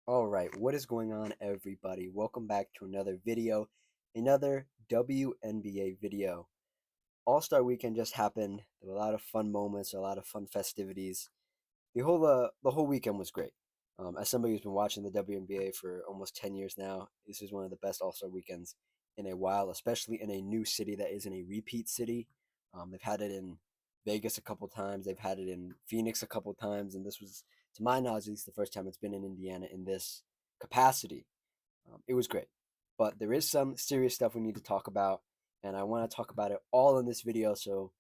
All right, what is going on, everybody? Welcome back to another video, another WNBA video. All-Star Weekend just happened. There were a lot of fun moments, a lot of fun festivities. The whole weekend was great. As somebody who's been watching the WNBA for almost 10 years now, this is one of the best All-Star weekends in a while, especially in a new city that isn't a repeat city. They've had it in Vegas a couple times, they've had it in Phoenix a couple times, and this was, to my knowledge, at least the first time it's been in Indiana in this capacity. It was great, but there is some serious stuff we need to talk about, and I want to talk about it all in this video. So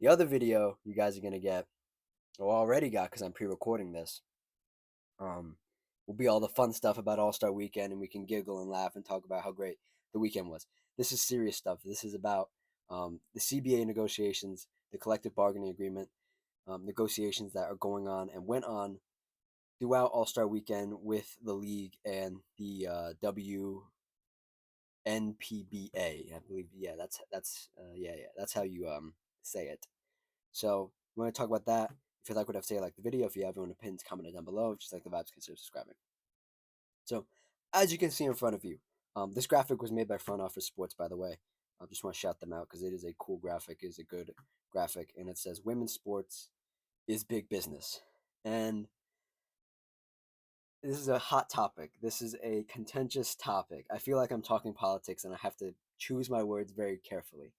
the other video you guys are gonna get, or already got, because I'm pre-recording this, um, will be all the fun stuff about All Star Weekend, and we can giggle and laugh and talk about how great the weekend was. This is serious stuff. This is about the CBA negotiations, the collective bargaining agreement negotiations that are going on and went on throughout All Star Weekend with the league and the WNPBA. I believe, yeah, that's how you say it. So we're gonna talk about that. If you like what I say, like the video. If you have any opinions, comment it down below. If you just like the vibes, consider subscribing. So, as you can see in front of you, this graphic was made by Front Office Sports, by the way. I just want to shout them out because it is a cool graphic, it is a good graphic, and it says women's sports is big business. And this is a hot topic. This is a contentious topic. I feel like I'm talking politics and I have to choose my words very carefully.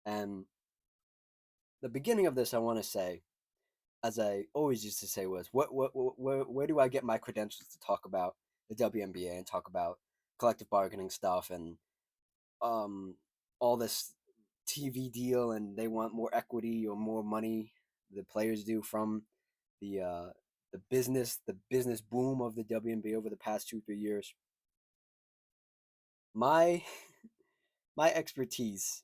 And the beginning of this, I want to say, as I always used to say, was where do I get my credentials to talk about the WNBA and talk about collective bargaining stuff and um all this TV deal, and they want more equity or more money, the players do, from the uh the business boom of the WNBA over the past 2 3 years. My my expertise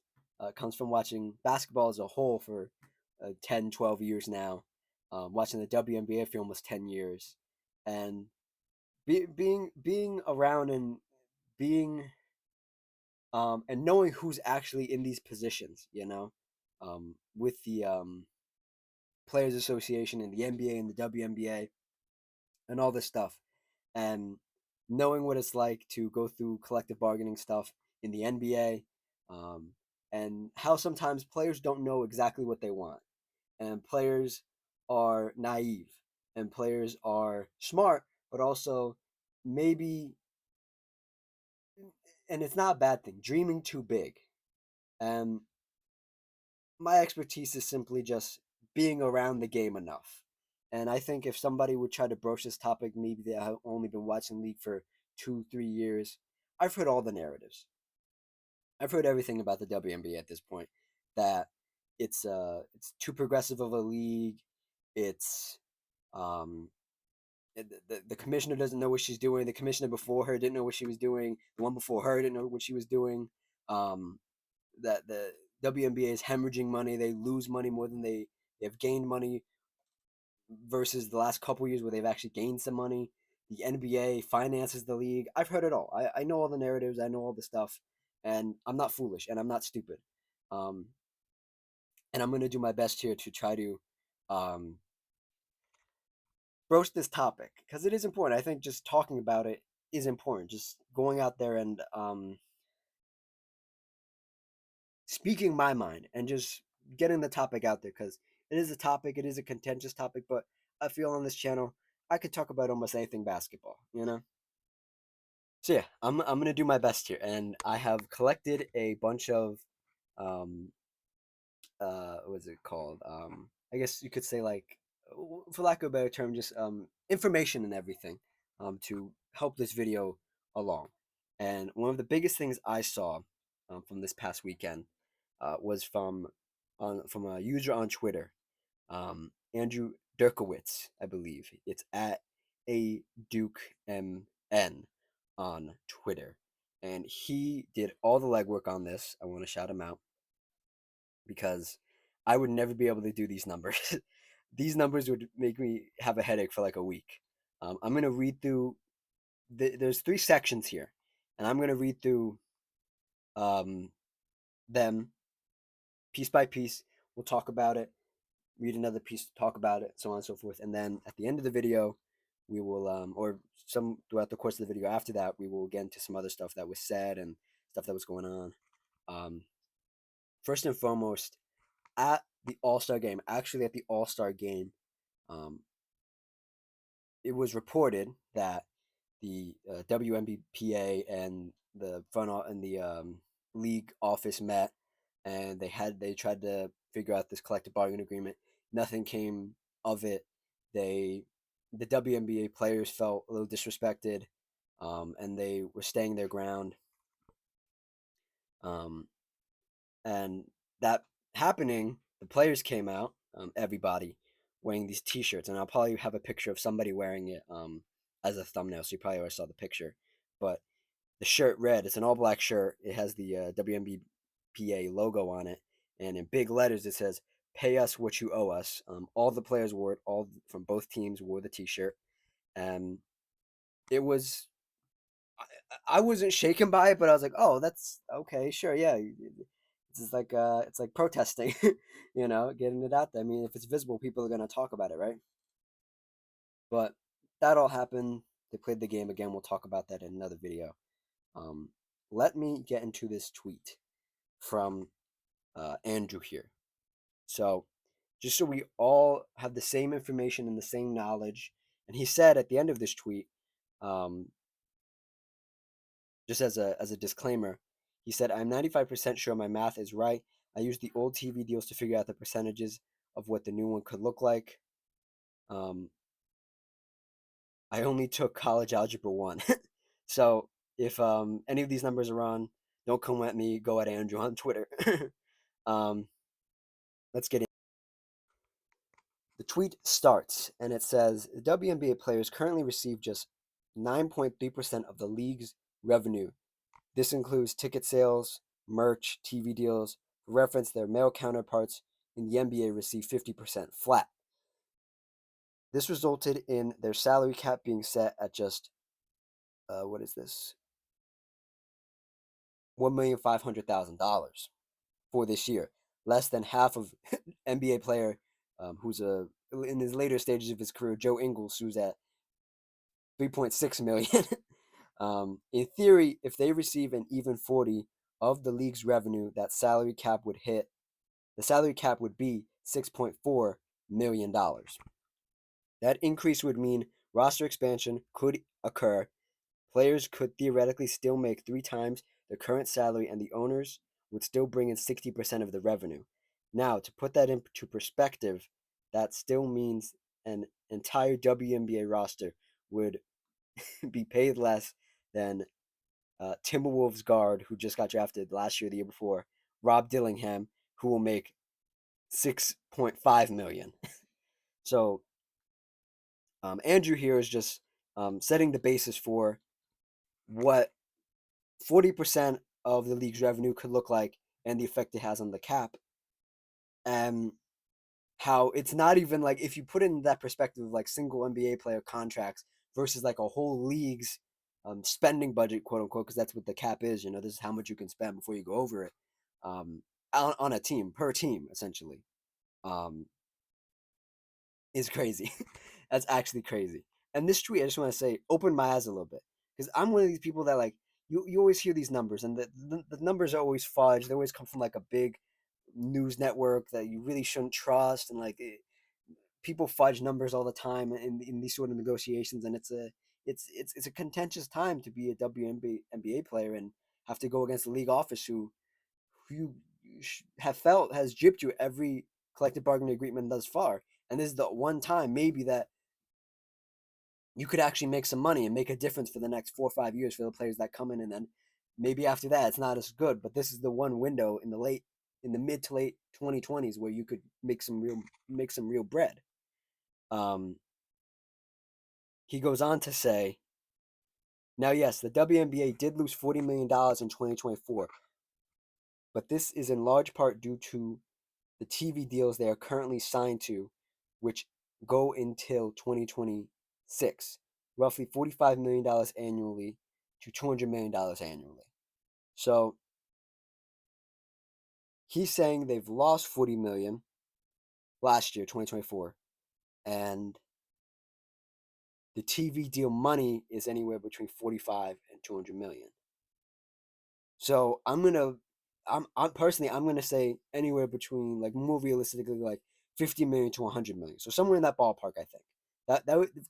comes from watching basketball as a whole for 10 12 years now, watching the WNBA for almost 10 years, and being around and being and knowing who's actually in these positions, with the Players Association and the NBA and the WNBA and all this stuff, and knowing what it's like to go through collective bargaining stuff in the NBA, um, and how sometimes players don't know exactly what they want, and players are naive, and players are smart, but also maybe, and it's not a bad thing, dreaming too big. And my expertise is simply just being around the game enough. And I think if somebody would try to broach this topic, maybe they have only been watching league for 2 3 years. I've heard all the narratives. I've heard everything about the WNBA at this point. That it's too progressive of a league. It's um the commissioner doesn't know what she's doing. The commissioner before her didn't know what she was doing. The one before her didn't know what she was doing. Um, that the WNBA is hemorrhaging money. They lose money more than they have gained money, versus the last couple years where they've actually gained some money. The NBA finances the league. I've heard it all. I know all the narratives. I know all the stuff, and I'm not foolish and I'm not stupid. Um, and I'm gonna do my best here to try to um, broach this topic because it is important. I think just talking about it is important. Just going out there and speaking my mind and just getting the topic out there, because it is a topic, it is a contentious topic, but I feel on this channel I could talk about almost anything basketball. So yeah, I'm gonna do my best here, and I have collected a bunch of um what's it called? I guess you could say, like, for lack of a better term, just information and everything to help this video along. And one of the biggest things I saw from this past weekend was from a user on Twitter, Andrew Derkowitz, I believe. It's at a Duke MN on Twitter, and he did all the legwork on this. I want to shout him out because I would never be able to do these numbers. These numbers would make me have a headache for like a week. I'm gonna read through. There's three sections here, and I'm gonna read through um, them piece by piece. We'll talk about it. Read another piece, talk about it, so on and so forth. And then at the end of the video, we will or some throughout the course of the video after that, we will get into some other stuff that was said and stuff that was going on. Um, First and foremost, at the All Star game, actually at the All Star game, um, it was reported that the WNBA and the and the league office met, and they tried to figure out this collective bargaining agreement. Nothing came of it. They the WNBA players felt a little disrespected, and they were staying their ground. Um, and that happening, the players came out, everybody wearing these T-shirts, and I'll probably have a picture of somebody wearing it as a thumbnail, so you probably already saw the picture. But the shirt read, it's an all black shirt. It has the WNBA logo on it, and in big letters it says, "Pay us what you owe us." All the players wore it. All from both teams wore the T-shirt, and it was. I wasn't shaken by it, but I was like, "Oh, that's okay, sure, yeah." It's like protesting, getting it out there. I mean, if it's visible, people are gonna talk about it, right? But that all happened. They played the game again. We'll talk about that in another video. Um, Let me get into this tweet from Andrew here. So, just so we all have the same information and the same knowledge, and he said at the end of this tweet, um, just as a disclaimer, he said, "I'm 95% sure my math is right. I used the old TV deals to figure out the percentages of what the new one could look like. Um, I only took college algebra 1." So if any of these numbers are wrong, don't come at me. Go at Andrew on Twitter. um, let's get in. The tweet starts and it says the WNBA players currently receive just 9.3% of the league's revenue. This includes ticket sales, merch, TV deals. For reference, their male counterparts in the NBA receive 50% flat. This resulted in their salary cap being set at just, what is this? $1,500,000 for this year. Less than half of NBA player who's in his later stages of his career, Joe Ingles, who's at 3.6 million. In theory, if they receive an even 40 of the league's revenue, that salary cap would hit. The salary cap would be $6.4 million. That increase would mean roster expansion could occur. Players could theoretically still make 3 times their current salary, and the owners would still bring in 60% of the revenue. Now, to put that into perspective, that still means an entire WNBA roster would be paid less than Timberwolves guard who just got drafted last year, the year before, Rob Dillingham, who will make 6.5 million. So Andrew here is just setting the basis for what 40% of the league's revenue could look like and the effect it has on the cap, and how it's not even like, if you put it in that perspective of like single NBA player contracts versus like a whole league's spending budget, quote unquote, because that's what the cap is. This is how much you can spend before you go over it, um, on a team, per team, essentially, um, is crazy. That's actually crazy. And this tweet, I just want to say, opened my eyes a little bit, because I'm one of these people that like, you always hear these numbers, and the numbers are always fudged. They always come from like a big news network that you really shouldn't trust, and like people fudge numbers all the time in these sort of negotiations, and it's a contentious time to be a WNBA player and have to go against the league office who you have felt has gypped you every collective bargaining agreement thus far, and this is the one time maybe that you could actually make some money and make a difference for the next 4 or 5 years for the players that come in, and then maybe after that it's not as good, but this is the one window in the mid to late 2020s where you could make some real bread. um he goes on to say, now yes, the WNBA did lose $40 million in 2024, but this is in large part due to the TV deals they are currently signed to, which go until 2026, roughly $45 million annually to $200 million annually. So he's saying they've lost 40 million last year, 2024, and the TV deal money is anywhere between 45 and 200 million. So I'm personally, I'm gonna say anywhere between, like, more realistically, like 50 million to 100 million. So somewhere in that ballpark, I think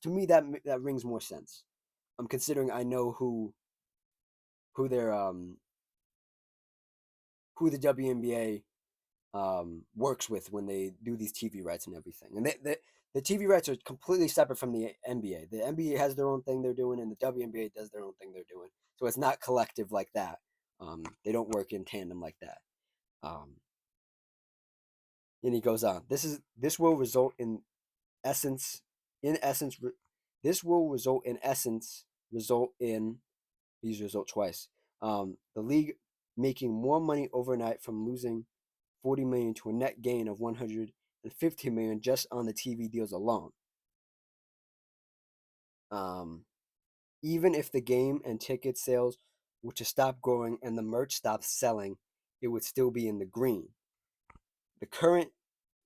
to me that rings more sense. I'm considering I know who their who the WNBA works with when they do these TV rights and everything. And the TV rights are completely separate from the NBA. The NBA has their own thing they're doing, and the WNBA does their own thing they're doing. So it's not collective like that. They don't work in tandem like that. Um, and he goes on. This will result in essence, in essence, this will result in these result twice. The league making more money overnight from losing 40 million to a net gain of 150 million just on the TV deals alone. Um, Even if the game and ticket sales were to stop growing and the merch stops selling, it would still be in the green. The current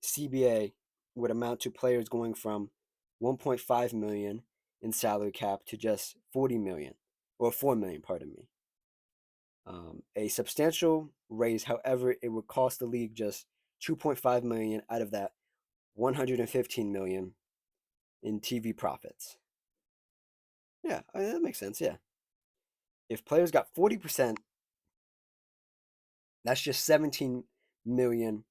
CBA would amount to players going from 1.5 million in salary cap to just 40 million, or 4 million, pardon me. A substantial raise, however, it would cost the league just 2.5 million out of that 115 million in TV profits. Yeah, I mean, that makes sense. Yeah. If players got 40%, that's just 17 million,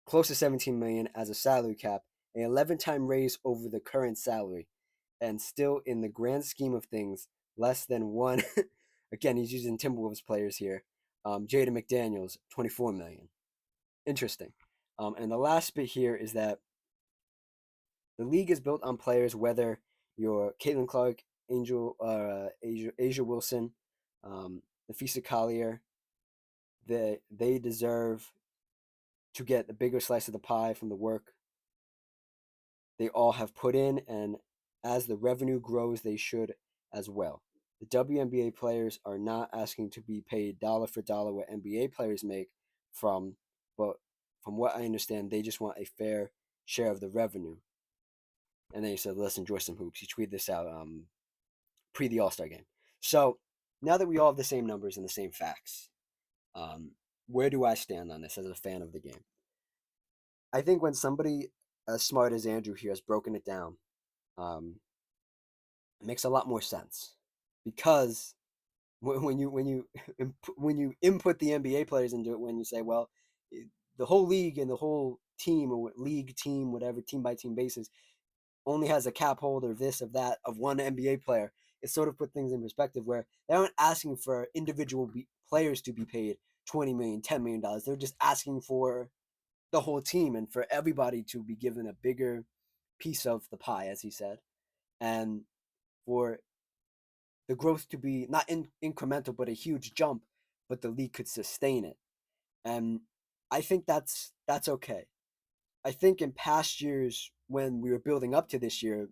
close to 17 million as a salary cap, an 11-time raise over the current salary, and still in the grand scheme of things, less than one. Again, he's using Timberwolves players here. Jaden McDaniels, 24 million. Interesting. And the last bit here is that the league is built on players, whether you're Caitlin Clark, Asia Wilson, Nafisa Collier, they deserve to get the bigger slice of the pie from the work they all have put in, and as the revenue grows, they should as well. The WNBA players are not asking to be paid dollar for dollar what NBA players make from, but from what I understand, they just want a fair share of the revenue. And then he said, let's enjoy some hoops. He tweeted this out pre the All Star game. So now that we all have the same numbers and the same facts, um, where do I stand on this as a fan of the game? I think when somebody as smart as Andrew here has broken it down, um, it makes a lot more sense because when you when you input the NBA players into it, when you say, well, the whole league and the whole team, or league team, whatever, team by team basis, only has a cap hold of this, of that, of one NBA player, it sort of put things in perspective where they aren't asking for individual players to be paid 20 million, $10 million. They're just asking for the whole team and for everybody to be given a bigger piece of the pie, as he said, and for the growth to be not incremental but a huge jump, but the league could sustain it. And I think that's okay. I think in past years when we were building up to this year,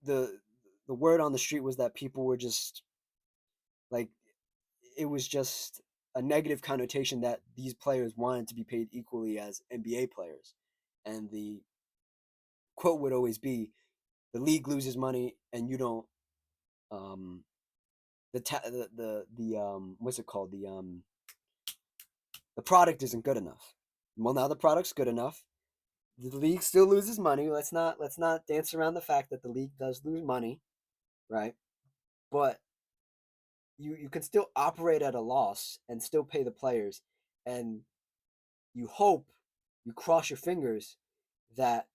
the the word on the street was that people were just like, it was just a negative connotation that these players wanted to be paid equally as NBA players. And the quote would always be, the league loses money and you don't, um the what's it called, the product isn't good enough. Well, now the product's good enough. The league still loses money. Let's not dance around the fact that the league does lose money, right? But you can still operate at a loss and still pay the players, and you hope, you cross your fingers that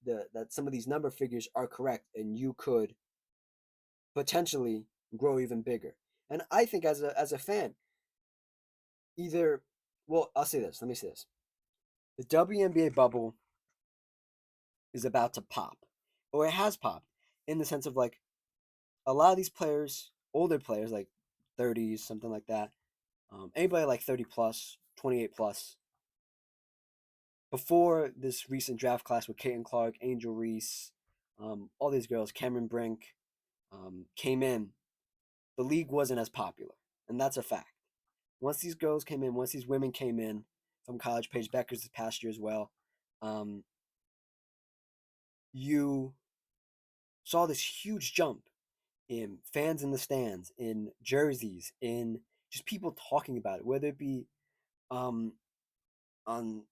that some of these number figures are correct and you could potentially grow even bigger. And I think as a fan, either, well, I'll say this. Let me say this. The WNBA bubble is about to pop, or it has popped, in the sense of, like, a lot of these players, older players, like 30s, something like that, anybody like 30 plus, 28 plus, before this recent draft class with Caitlin Clark, Angel Reese, all these girls, Cameron Brink, came in, the league wasn't as popular, and that's a fact. Once these girls came in, once these women came in from college, Paige Beckers this past year as well, you saw this huge jump in fans in the stands, in jerseys, in just people talking about it, whether it be um, on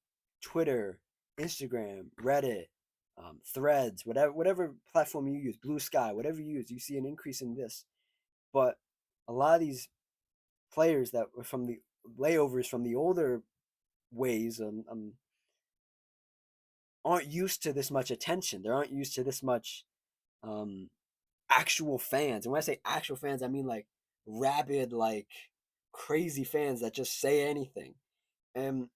Twitter, Instagram, Reddit, Threads, whatever platform you use, Blue Sky, whatever you use, you see an increase in this. But a lot of these players that were from the layovers from the older ways aren't used to this much attention. They aren't used to this much um, actual fans. And when I say actual fans, I mean like rabid, like crazy fans that just say anything. And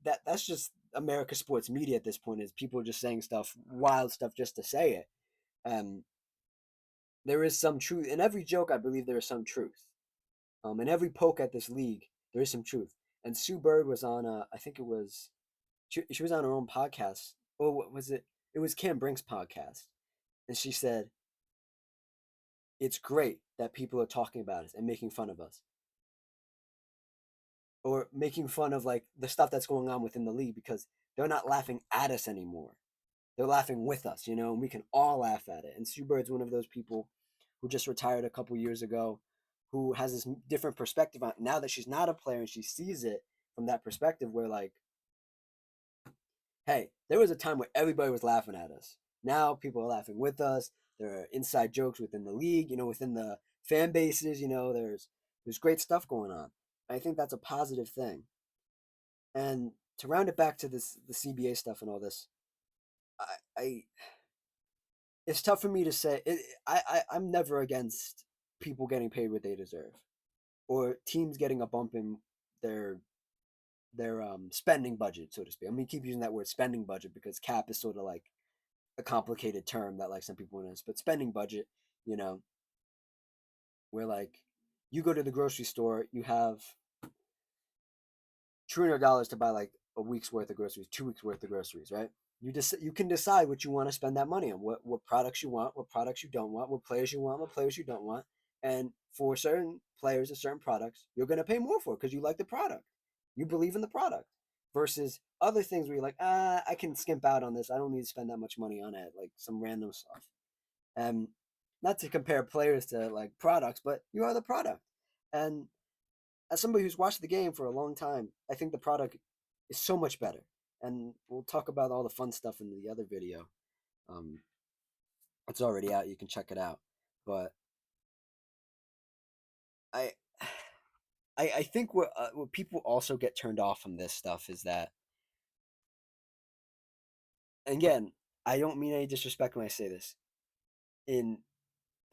that's just America sports media at this point, is people just saying stuff, wild stuff, just to say it. Um, there is some truth in every joke. I believe there is some truth. In every poke at this league, there is some truth. And Sue Bird was on, I think it was, she was on her own podcast. Oh, what was it? It was Cam Brink's podcast, and she said it's great that people are talking about us and making fun of us, or making fun of like the stuff that's going on within the league, because they're not laughing at us anymore. They're laughing with us, and we can all laugh at it. And Sue Bird's one of those people who just retired a couple years ago, who has this different perspective on now that she's not a player, and she sees it from that perspective where like, hey, there was a time where everybody was laughing at us. Now people are laughing with us. There are inside jokes within the league, within the fan bases. There's great stuff going on. I think that's a positive thing. And to round it back to the CBA stuff and all this, I it's tough for me to say. I'm never against people getting paid what they deserve, or teams getting a bump in their spending budget, so to speak. I mean, keep using that word spending budget because cap is sort of like a complicated term that like some people want to, but spending budget, you know, where like you go to the grocery store, you have $200 to buy like a week's worth of groceries, 2 weeks worth of groceries, right? You can decide what you want to spend that money on, what products you want, what products you don't want, what players you want, what players you don't want, and for certain players and certain products, you're going to pay more for it because you like the product, you believe in the product, versus other things where you're like, I can skimp out on this, I don't need to spend that much money on it, like some random stuff. And not to compare players to like products, but you are the product. And as somebody who's watched the game for a long time, I think the product is so much better. And we'll talk about all the fun stuff in the other video. Um, it's already out; you can check it out. But I, I think what people also get turned off from this stuff is that, again, I don't mean any disrespect when I say this. In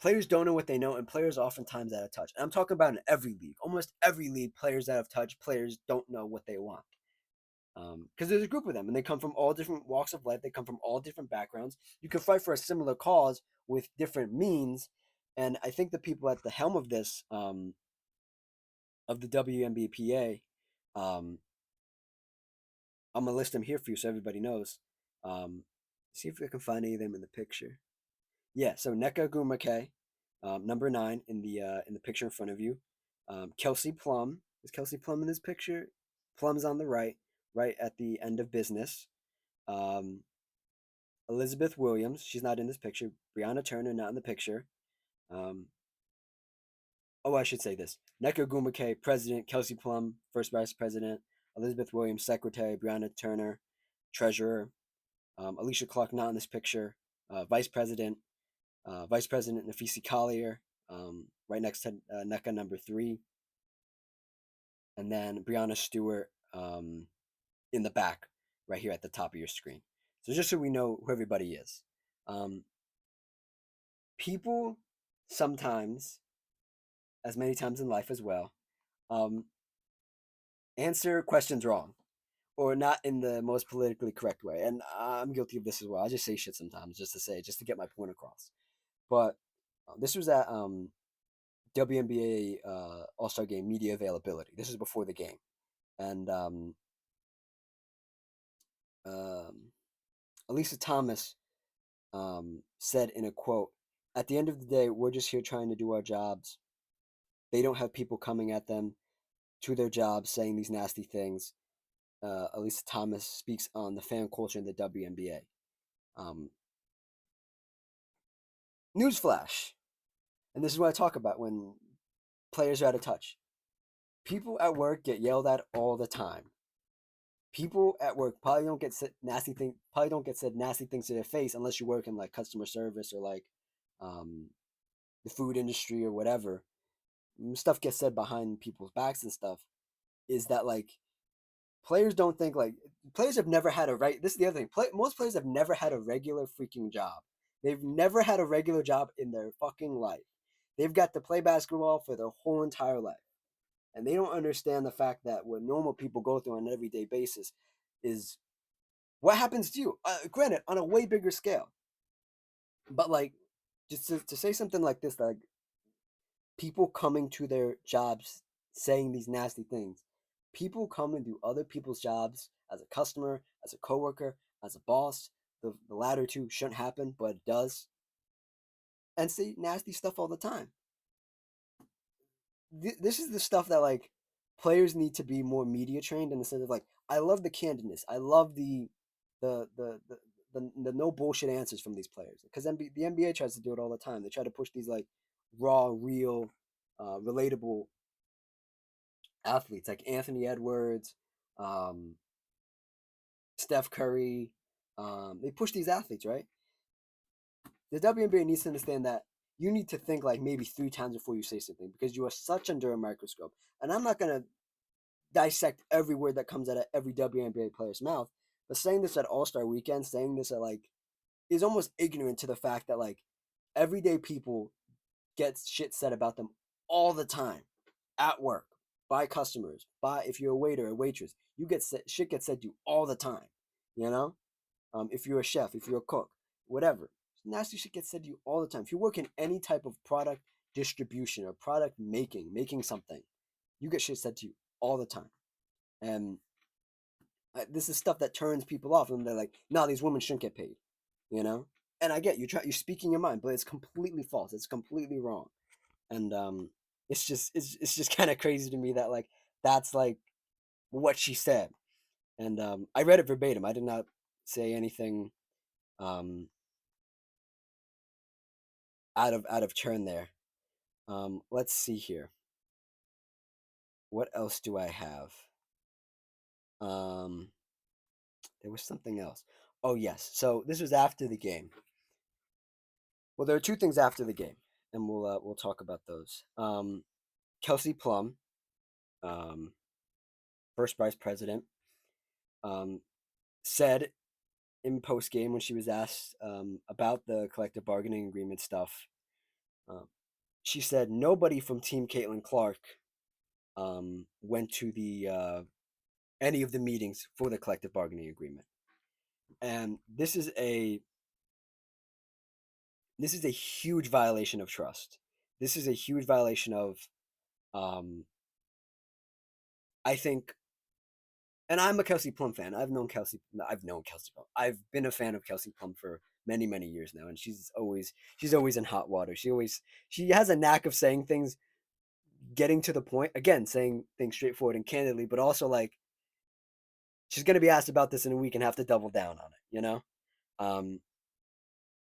Players don't know what they know, and players oftentimes out of touch. And I'm talking about in every league, almost every league, players out of touch. Players don't know what they want. Because there's a group of them, and they come from all different walks of life. They come from all different backgrounds. You can fight for a similar cause with different means, and I think the people at the helm of this, of the WNBPA, I'm gonna list them here for you so everybody knows. Um, See if I can find any of them in the picture. Yeah, so Neka Gumake, number 9 in the picture in front of you. Kelsey Plum, is Kelsey Plum in this picture? Plum's on the right, right at the end of business. Um, Elizabeth Williams, she's not in this picture. Brianna Turner, not in the picture. Um, I should say this. Neka Gumake, president. Kelsey Plum, first vice president. Elizabeth Williams, secretary. Brianna Turner, treasurer. Alicia Clark, not in this picture. Vice president. Vice President Nafisi Collier, right next to NECA number 3. And then Brianna Stewart in the back, right here at the top of your screen. So just so we know who everybody is. Um, People sometimes, as many times in life as well, um, answer questions wrong or not in the most politically correct way. And I'm guilty of this as well. I just say shit sometimes just to get my point across. But this was at WNBA All Star Game media availability. This is before the game, and um, Elisa Thomas said in a quote, "At the end of the day, we're just here trying to do our jobs. They don't have people coming at them to their jobs saying these nasty things." Elisa Thomas speaks on the fan culture in the WNBA. Um, Newsflash, and this is what I talk about when players are out of touch. People at work get yelled at all the time. People at work probably don't get said nasty thing. Probably don't get said nasty things to their face unless you work in like customer service or like um, the food industry or whatever. Stuff gets said behind people's backs and stuff. Is that like players don't think like players have never had a right. This is the other thing. Most players have never had a regular freaking job. They've never had a regular job in their fucking life. They've got to play basketball for their whole entire life. And they don't understand the fact that what normal people go through on an everyday basis is what happens to you. Granted, on a way bigger scale, but like just to say something like this, like people coming to their jobs saying these nasty things, people come and do other people's jobs as a customer, as a coworker, as a boss. The latter two shouldn't happen, but it does, and say nasty stuff all the time. This is the stuff that like players need to be more media trained in the sense of like I love the candidness, I love the the the, the no bullshit answers from these players because the NBA tries to do it all the time. They try to push these like raw, real, relatable athletes like Anthony Edwards, um, Steph Curry. They push these athletes, right? The WNBA needs to understand that you need to think like maybe 3 times before you say something because you are such under a microscope. And I'm not gonna dissect every word that comes out of every WNBA player's mouth. But saying this at All Star Weekend, saying this at like is almost ignorant to the fact that like everyday people get shit said about them all the time at work by customers, by if you're a waiter or waitress, you get shit gets said to you all the time. You know, if you're a chef, if you're a cook, whatever, nasty shit gets said to you all the time. If you work in any type of product distribution or product making something, you get shit said to you all the time. And this is stuff that turns people off, and they're like, "No, these women shouldn't get paid," you know. And I get you're speaking your mind, but it's completely false. It's completely wrong, and it's just kind of crazy to me that like that's like what she said, and I read it verbatim. I did not say anything um, out of turn there. Let's see here. What else do I have? Um, there was something else. Oh yes. So this was after the game. Well, there are two things after the game, and we'll talk about those. Kelsey Plum, um, first vice president, um, said in post game when she was asked about the collective bargaining agreement stuff, um, she said nobody from Team Caitlin Clark went to the any of the meetings for the collective bargaining agreement, and this is a huge violation of trust. This is a huge violation of um, I think, and I'm a Kelsey Plum fan. I've known Kelsey Plum. I've been a fan of Kelsey Plum for many, many years now, and she's always in hot water. She has a knack of saying things, getting to the point. Again, saying things straightforward and candidly, but also like she's gonna be asked about this in a week and have to double down on it. Um,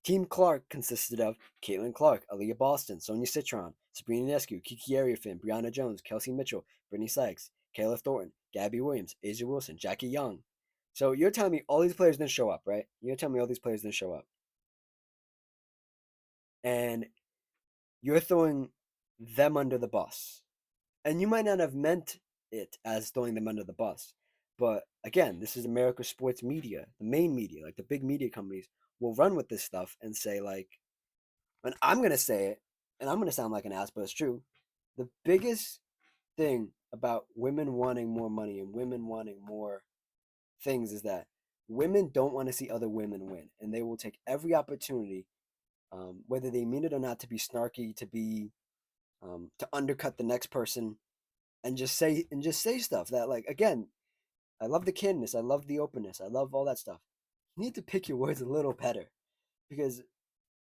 Team Clark consisted of Caitlin Clark, Aaliyah Boston, Sonia Citron, Sabrina Ionescu, Kiki Ariafin, Brianna Jones, Kelsey Mitchell, Brittany Sykes, Kayla Thornton, Gabby Williams, Asia Wilson, Jackie Young. So you're telling me all these players didn't show up, right? You're telling me all these players didn't show up. And you're throwing them under the bus. And you might not have meant it as throwing them under the bus. But again, this is America's sports media, the main media, like the big media companies will run with this stuff and say, like, and I'm gonna say it, and I'm gonna sound like an ass, but it's true. The biggest thing about women wanting more money and women wanting more things is that women don't want to see other women win, and they will take every opportunity, whether they mean it or not, to be snarky, to undercut the next person, and just say stuff that, like, again, I love the candidness, I love the openness, I love all that stuff. You need to pick your words a little better because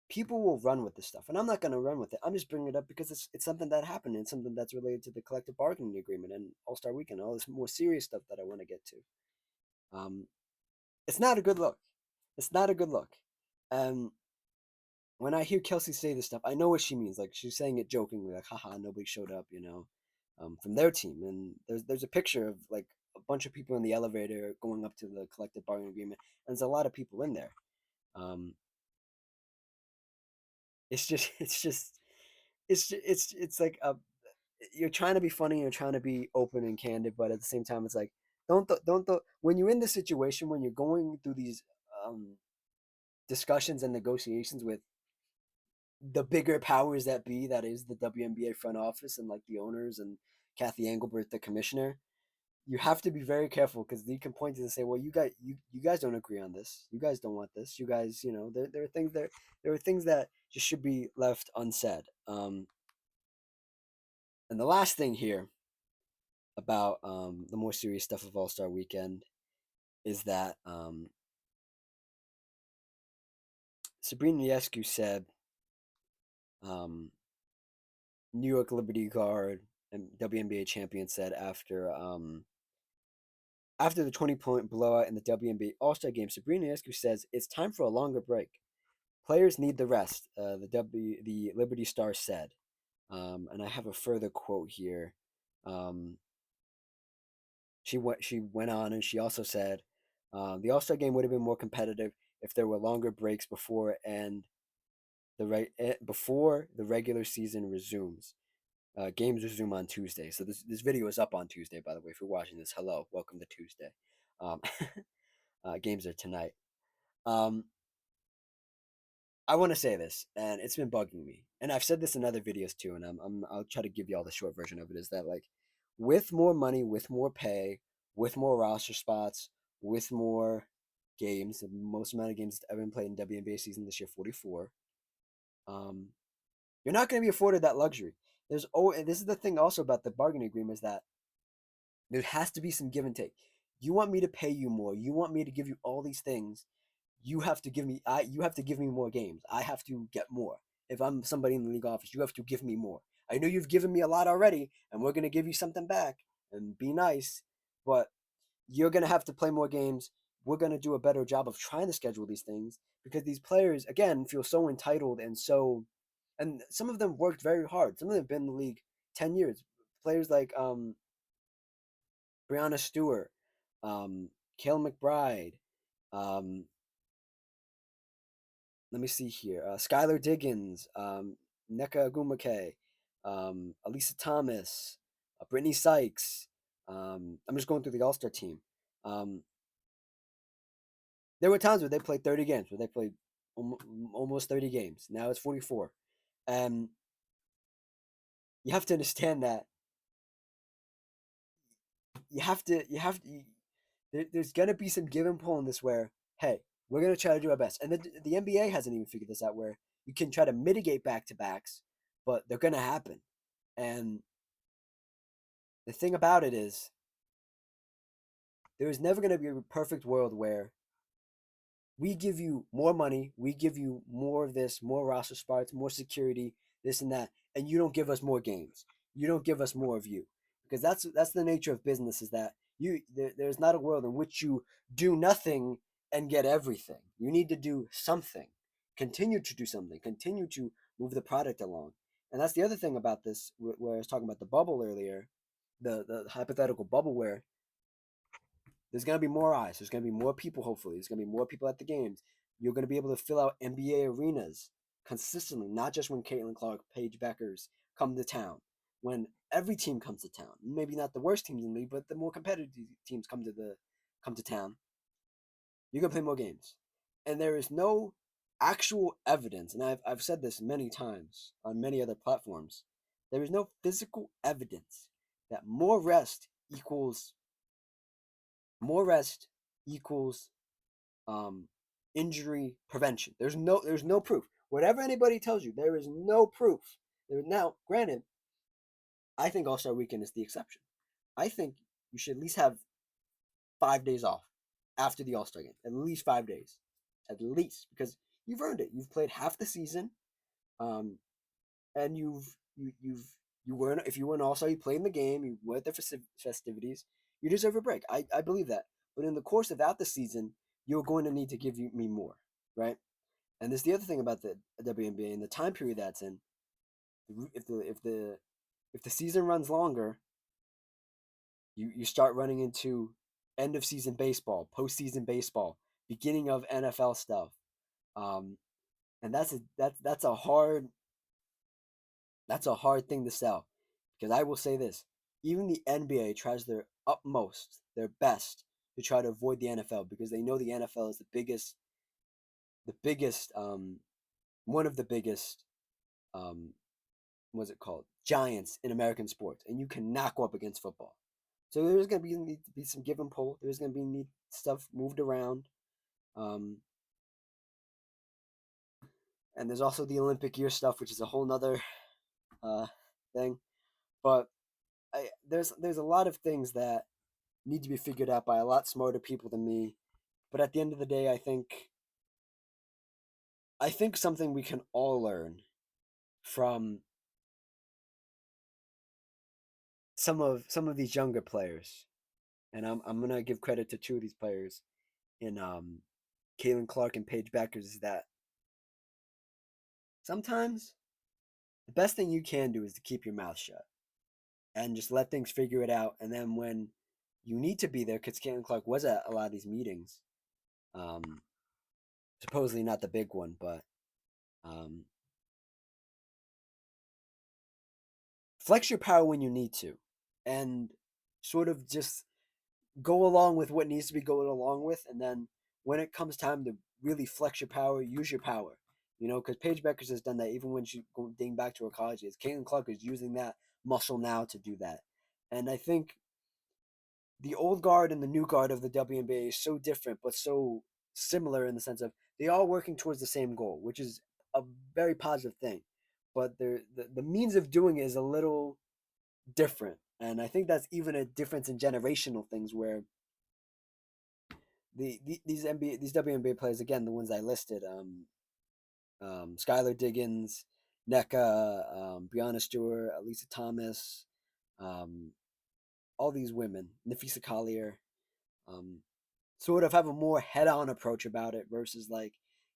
people will run with this stuff, and I'm not going to run with it. I'm just bringing it up because it's something that happened and something that's related to the collective bargaining agreement and All Star Weekend, all this more serious stuff that I want to get to. Um, it's not a good look. It's not a good look. Um, when I hear Kelsey say this stuff, I know what she means. Like she's saying it jokingly, like haha, nobody showed up, from their team. And there's a picture of like a bunch of people in the elevator going up to the collective bargaining agreement, and there's a lot of people in there. Um, it's just it's like you're trying to be funny, you're trying to be open and candid, but at the same time, it's like when you're in this situation, when you're going through these um, discussions and negotiations with the bigger powers that be, that is the WNBA front office and like the owners and Kathy Engelbert, the commissioner, you have to be very careful because they can point to and say, "Well, you guys don't agree on this. You guys don't want this. You guys, there are things there are things that just should be left unsaid." And the last thing here about the more serious stuff of All Star Weekend is that Sabrina Ionescu said, um, New York Liberty guard and WNBA champion said after the 20-point blowout in the WNBA All Star game, Sabrina Ionescu says it's time for a longer break. Players need the rest. The Liberty Star said, and I have a further quote here. Um, she went on and she also said, the All Star game would have been more competitive if there were longer breaks before the regular season resumes. Games resume on Tuesday. So this video is up on Tuesday, by the way. If you're watching this, hello, welcome to Tuesday. Um, games are tonight. Um, I want to say this, and it's been bugging me, and I've said this in other videos too, and I'll try to give you all the short version of it. Is that like, with more money, with more pay, with more roster spots, with more games, the most amount of games ever been played in WNBA season this year, 44. Um, you're not going to be afforded that luxury. And this is the thing also about the bargaining agreement is that there has to be some give and take. You want me to pay you more. You want me to give you all these things. You have to give me more games. I have to get more. If I'm somebody in the league office, you have to give me more. I know you've given me a lot already, and we're gonna give you something back and be nice, but you're gonna have to play more games. We're gonna do a better job of trying to schedule these things because these players again feel so entitled and some of them worked very hard. Some of them have been in the league 10 years. Players like Brianna Stewart, Kale McBride, um, let me see here. Skylar Diggins, Neka Agumake, Elisa Thomas, Brittany Sykes. I'm just going through the All Star team. Um, there were times where they played 30 games, where they played almost 30 games. Now it's 44. And you have to understand that there's going to be some give and pull in this where, hey, we're going to try to do our best. And the NBA hasn't even figured this out where you can try to mitigate back to backs, but they're going to happen. And the thing about it is, there is never going to be a perfect world where we give you more money, we give you more of this, more roster spots, more security, this and that, and you don't give us more games. You don't give us more of you, because that's the nature of business. Is that there's not a world in which you do nothing and get everything. You need to do something, continue to do something, continue to move the product along, and that's the other thing about this. Where I was talking about the bubble earlier, the hypothetical bubble where there's going to be more eyes. There's going to be more people, hopefully. There's going to be more people at the games. You're going to be able to fill out NBA arenas consistently, not just when Caitlin Clark, Paige Beckers come to town. When every team comes to town, maybe not the worst teams in the league, but the more competitive teams come to town, you're going to play more games. And there is no actual evidence, and I've said this many times on many other platforms, there is no physical evidence that more rest equals um, injury prevention. There's no proof. Whatever anybody tells you, there is no proof. Now, granted, I think All Star Weekend is the exception. I think you should at least have 5 days off after the All Star game. At least 5 days, at least, because you've earned it. You've played half the season, um, and you weren't if you were an All Star, you played in the game. You were at the festivities. You deserve a break. I believe that. But in the course of the season, you're going to need to me more, right? And there's the other thing about the WNBA and the time period that's in. If the season runs longer, you start running into end of season baseball, postseason baseball, beginning of NFL stuff, um, and that's a hard thing to sell, because I will say this: even the NBA tries their utmost, their best to try to avoid the NFL because they know the NFL is the biggest, one of the biggest, um, what's it called, giants in American sports, and you cannot go up against football. So there's going to need to be some give and pull. There's going to be need stuff moved around, um, and there's also the Olympic year stuff, which is a whole nother uh, thing. But there's a lot of things that need to be figured out by a lot smarter people than me. But at the end of the day, I think something we can all learn from some of these younger players, and I'm gonna give credit to two of these players in Caitlin Clark and Paige Beckers, is that sometimes the best thing you can do is to keep your mouth shut and just let things figure it out. And then when you need to be there, because Caitlin Clark was at a lot of these meetings, um, supposedly not the big one, but um, flex your power when you need to, and sort of just go along with what needs to be going along with, and then when it comes time to really flex your power, use your power. Because Paige Beckers has done that even when she dating back to her college days. Caitlin Clark is using that muscle now to do that, and I think the old guard and the new guard of the WNBA is so different, but so similar in the sense of they all working towards the same goal, which is a very positive thing. But the means of doing it is a little different, and I think that's even a difference in generational things where these WNBA players, again, the ones I listed, Skylar Diggins, NECA, Brianna Stewart, Elisa Thomas, um, all these women, Nafisa Collier, um, sort of have a more head-on approach about it versus like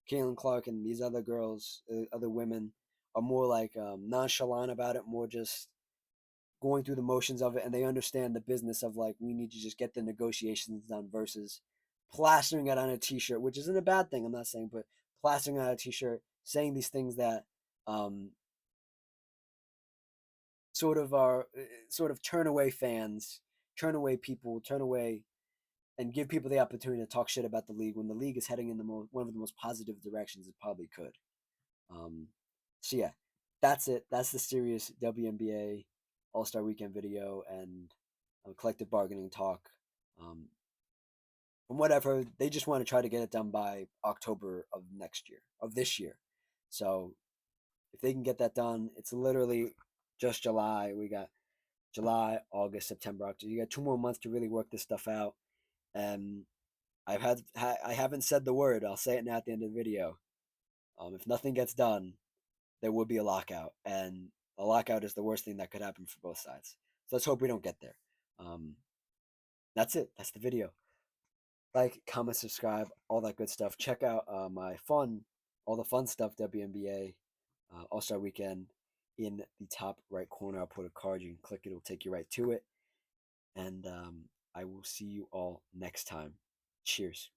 Caitlin Clark and these other girls, other women are more like nonchalant about it, more just going through the motions of it, and they understand the business of like we need to just get the negotiations done versus plastering it on a t-shirt, which isn't a bad thing, I'm not saying, but plastering on a t-shirt, saying these things that um, sort of turn away fans, turn away people, turn away and give people the opportunity to talk shit about the league when the league is heading in one of the most positive directions it probably could. Um, so yeah, that's it. That's the serious WNBA All Star Weekend video and collective bargaining talk. Um, from whatever they just want to try to get it done by October of next year, of this year. So if they can get that done, it's literally just July. We got July, August, September, October. You got 2 more months to really work this stuff out. And I haven't said the word. I'll say it now at the end of the video. If nothing gets done, there will be a lockout, and a lockout is the worst thing that could happen for both sides. So let's hope we don't get there. Um, that's it. That's the video. Like, comment, subscribe, all that good stuff. Check out all the fun stuff WNBA All Star Weekend in the top right corner. I'll put a card. You can click it. It'll take you right to it. And I will see you all next time. Cheers.